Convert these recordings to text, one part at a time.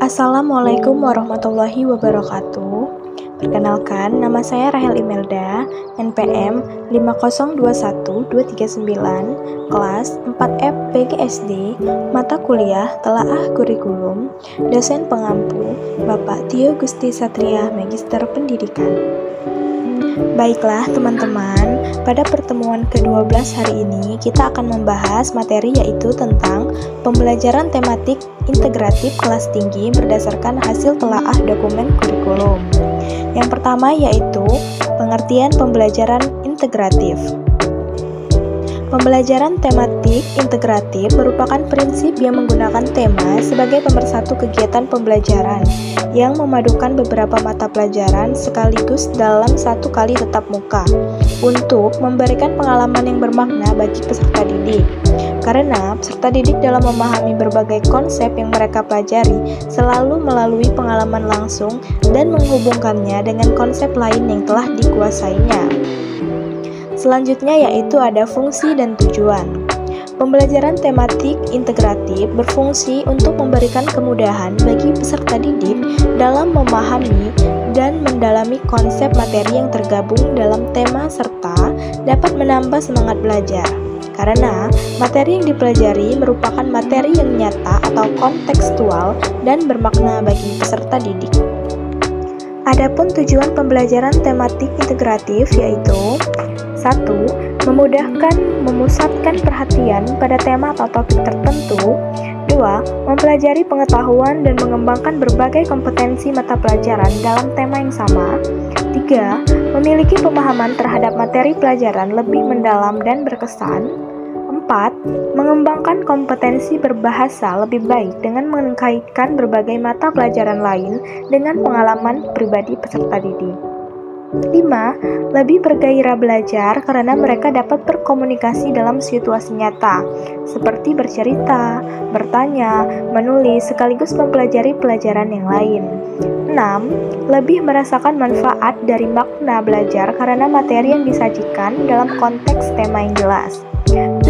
Assalamualaikum warahmatullahi wabarakatuh. Perkenalkan, nama saya Rahel Imelda, NPM 5021239, kelas 4F PGSD, mata kuliah Telaah Kurikulum, dosen pengampu, Bapak Tio Gusti Satria, Magister Pendidikan. Baiklah teman-teman, pada pertemuan ke-12 hari ini kita akan membahas materi yaitu tentang pembelajaran tematik integratif kelas tinggi berdasarkan hasil telaah dokumen kurikulum. Yang pertama yaitu pengertian pembelajaran integratif. Pembelajaran tematik integratif merupakan prinsip yang menggunakan tema sebagai pemersatu kegiatan pembelajaran yang memadukan beberapa mata pelajaran sekaligus dalam satu kali tatap muka untuk memberikan pengalaman yang bermakna bagi peserta didik. Karena peserta didik dalam memahami berbagai konsep yang mereka pelajari selalu melalui pengalaman langsung dan menghubungkannya dengan konsep lain yang telah dikuasainya. Selanjutnya yaitu ada fungsi dan tujuan. Pembelajaran tematik integratif berfungsi untuk memberikan kemudahan bagi peserta didik dalam memahami dan mendalami konsep materi yang tergabung dalam tema serta dapat menambah semangat belajar. Karena materi yang dipelajari merupakan materi yang nyata atau kontekstual dan bermakna bagi peserta didik. Adapun tujuan pembelajaran tematik integratif yaitu 1. Memudahkan memusatkan perhatian pada tema atau topik tertentu. 2. Mempelajari pengetahuan dan mengembangkan berbagai kompetensi mata pelajaran dalam tema yang sama. 3. Memiliki pemahaman terhadap materi pelajaran lebih mendalam dan berkesan. 4. Mengembangkan kompetensi berbahasa lebih baik dengan mengkaitkan berbagai mata pelajaran lain dengan pengalaman pribadi peserta didik. 5. Lebih bergairah belajar karena mereka dapat berkomunikasi dalam situasi nyata, seperti bercerita, bertanya, menulis, sekaligus mempelajari pelajaran yang lain. 6. Lebih merasakan manfaat dari makna belajar karena materi yang disajikan dalam konteks tema yang jelas. 7.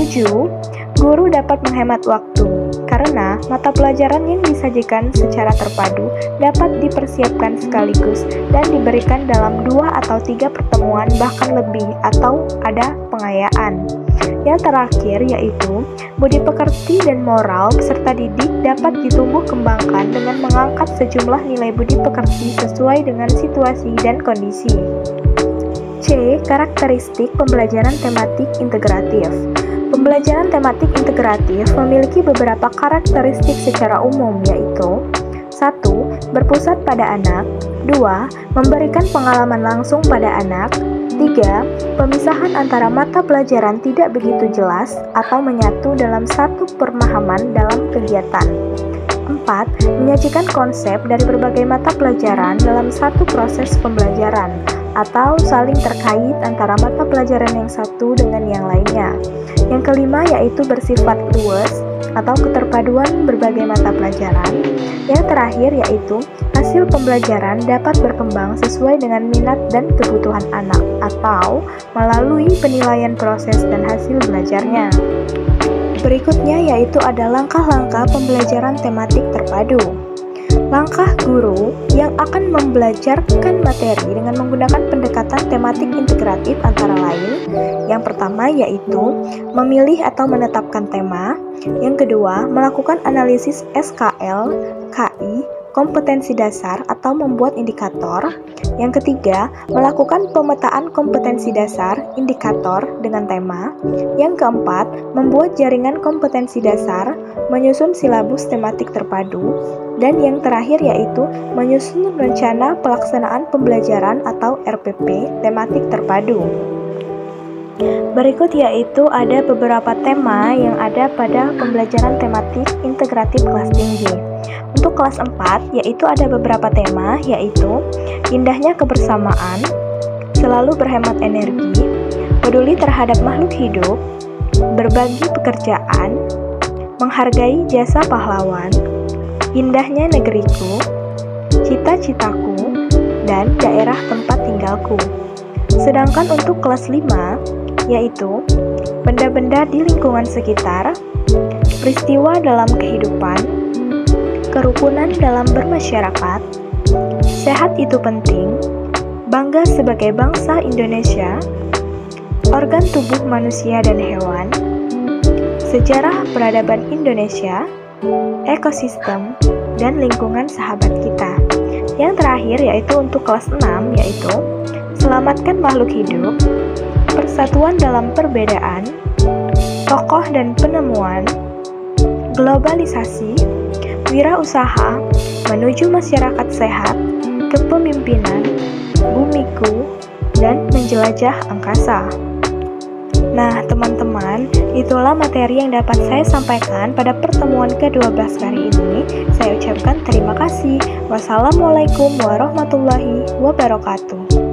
Guru dapat menghemat waktu karena mata pelajaran yang disajikan secara terpadu dapat dipersiapkan sekaligus dan diberikan dalam 2 atau 3 pertemuan bahkan lebih atau ada pengayaan. Yang terakhir yaitu budi pekerti dan moral peserta didik dapat ditumbuh kembangkan dengan mengangkat sejumlah nilai budi pekerti sesuai dengan situasi dan kondisi. C. Karakteristik pembelajaran tematik integratif. Pembelajaran tematik integratif memiliki beberapa karakteristik secara umum yaitu 1. Berpusat pada anak. 2. Memberikan pengalaman langsung pada anak. 3. Pemisahan antara mata pelajaran tidak begitu jelas atau menyatu dalam satu pemahaman dalam kegiatan. 4. Menyajikan konsep dari berbagai mata pelajaran dalam satu proses pembelajaran atau saling terkait antara mata pelajaran yang satu dengan yang lainnya. Yang kelima yaitu bersifat luas atau keterpaduan berbagai mata pelajaran. Yang terakhir yaitu hasil pembelajaran dapat berkembang sesuai dengan minat dan kebutuhan anak atau melalui penilaian proses dan hasil belajarnya. Berikutnya yaitu ada langkah-langkah pembelajaran tematik terpadu. Langkah guru yang akan membelajarkan materi dengan menggunakan pendekatan tematik integratif antara lain. Yang pertama yaitu memilih atau menetapkan tema. Yang kedua, melakukan analisis SKL, KI, kompetensi dasar atau membuat indikator. Yang ketiga, melakukan pemetaan kompetensi dasar, indikator dengan tema. Yang keempat, membuat jaringan kompetensi dasar, menyusun silabus tematik terpadu. Dan yang terakhir yaitu menyusun rencana pelaksanaan pembelajaran atau RPP tematik terpadu. Berikut yaitu ada beberapa tema yang ada pada pembelajaran tematik integratif kelas tinggi. Untuk kelas 4 yaitu ada beberapa tema yaitu indahnya kebersamaan, selalu berhemat energi, peduli terhadap makhluk hidup, berbagi pekerjaan, menghargai jasa pahlawan, indahnya negeriku, cita-citaku, dan daerah tempat tinggalku. Sedangkan untuk kelas 5 yaitu benda-benda di lingkungan sekitar, peristiwa dalam kehidupan, kerukunan dalam bermasyarakat, sehat itu penting, bangga sebagai bangsa Indonesia, organ tubuh manusia dan hewan, sejarah peradaban Indonesia, ekosistem, dan lingkungan sahabat kita. Yang terakhir yaitu untuk kelas 6, yaitu selamatkan makhluk hidup, persatuan dalam perbedaan, tokoh dan penemuan, globalisasi, wirausaha, menuju masyarakat sehat, kepemimpinan, bumiku, dan menjelajah angkasa. Nah, teman-teman, itulah materi yang dapat saya sampaikan pada pertemuan ke-12 kali ini. Saya ucapkan terima kasih. Wassalamualaikum warahmatullahi wabarakatuh.